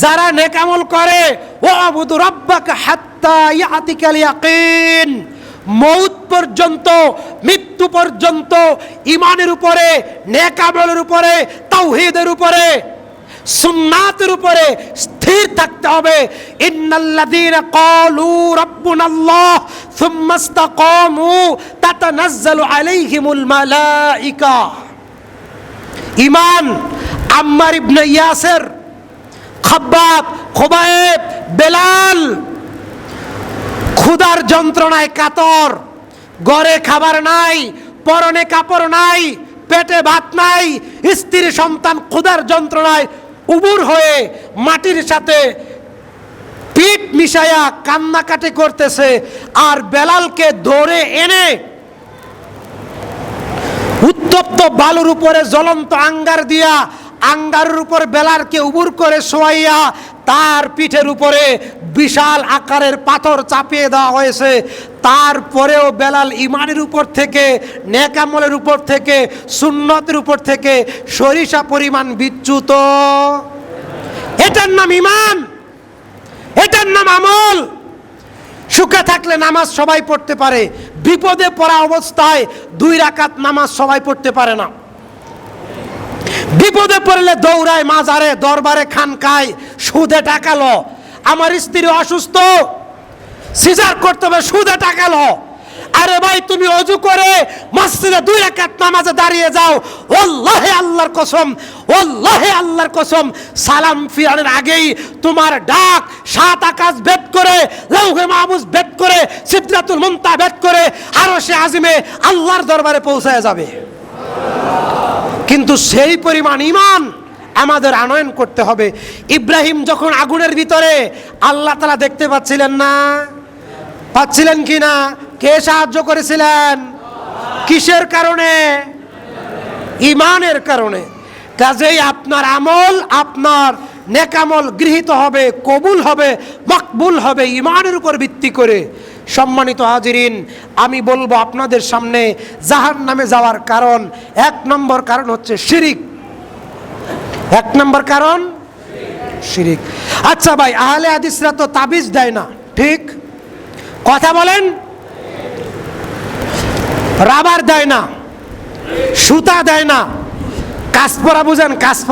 যারা নেক আমল করে, ওয়াবুদু রাব্বাকা হাত্তা ইয়াতিকাল ইয়াকিন, মৌত পর্যন্ত, মৃত্যু পর্যন্ত ঈমানের উপরে, নেক আমলের উপরে, তাওহীদের উপরে, সুন্নাতের উপরে স্থির থাকতে হবে। ইন্নাল্লাযীনা ক্বালু রাব্বুনাল্লাহ সুম্মা ইসতাকামু তাতানাজ্জালু আলাইহিমুল মালাইকা। ঈমান আম্মার ইবনে ইয়াসির, খাব্বাব, খুবাইব, বেলাল ক্ষুধার যন্ত্রণায় কাতর, ঘরে খাবার নাই, পরনে কাপড় নাই, পেটে ভাত নাই, স্ত্রী সন্তান ক্ষুধার যন্ত্রণায় উবুর হয়ে মাটির সাথে পিঠ মিশায়া কান্নাকাটি করতেছে। আর বেলালকে ধরে এনে উত্তপ্ত বালুর উপরে জ্বলন্ত আঙ্গার দিয়া, আঙ্গারের উপর বেলালকে উবুর করে শোয়াইয়া তার পিঠের উপরে বিশাল আকারের পাথর চাপিয়ে দেওয়া হয়েছে। তারপরেও বেলাল ঈমানের উপর থেকে, নেক আমলের উপর থেকে, সুন্নতের উপর থেকে সরিষা পরিমাণ বিচ্যুত। এটার নাম ঈমান, এটার নাম আমল। সুখে থাকলে নামাজ সবাই পড়তে পারে, বিপদে পড়া অবস্থায় 2 রাকাত নামাজ সবাই পড়তে পারে না। বিপদে পড়লে দৌড়ায় মাজারে, দরবারে, খানকায়, সুদে টাকা লো। আমার স্ত্রী অসুস্থ, সিজার করতে হবে, সুদে টাকা লো। আরে ভাই, তুমি ওযু করে মসজিদে 2 রাকাত নামাজে দাঁড়িয়ে যাও, ওয়াল্লাহি আল্লাহর কসম, ওয়াল্লাহি আল্লাহর কসম, সালাম ফিরানোর আগেই তোমার ডাক 7 আকাশ ভেদ করে, লৌহে মাহফুজ ভেদ করে, সিদরাতুল মুনতাহা ভেদ করে আরশে আজিমে আল্লাহর দরবারে পৌঁছায় যাবে। কিন্তু সেই পরিমাণ ঈমান আমাদের আনয়ন করতে হবে। ইব্রাহিম যখন আগুনের ভিতরে, আল্লাহ তাআলা দেখতে পাচ্ছিলেন না? পাচ্ছিলেন কি না? কে সাহায্য করেছিলেন? কিসের কারণে? ঈমানের কারণে। কাজেই আপনার আমল, আপনার নেক আমল গৃহীত হবে, কবুল হবে, মকবুল হবে ঈমানের উপর ভিত্তি করে। সম্মানিত হাজিরিন, আমি বলবো আপনাদের সামনে জাহান্নামে যাওয়ার কারণ, 1 নম্বর কারণ হচ্ছে শিরিক। 1 নম্বর কারণ শিরিক। আচ্ছা ভাই, আহলে হাদিসরা তো তাবিজ দেয় না, ঠিক? কথা বলেন। রাবার দেয় না, সুতা দেয় না, কাসপরা বুঝেন? কাসপরা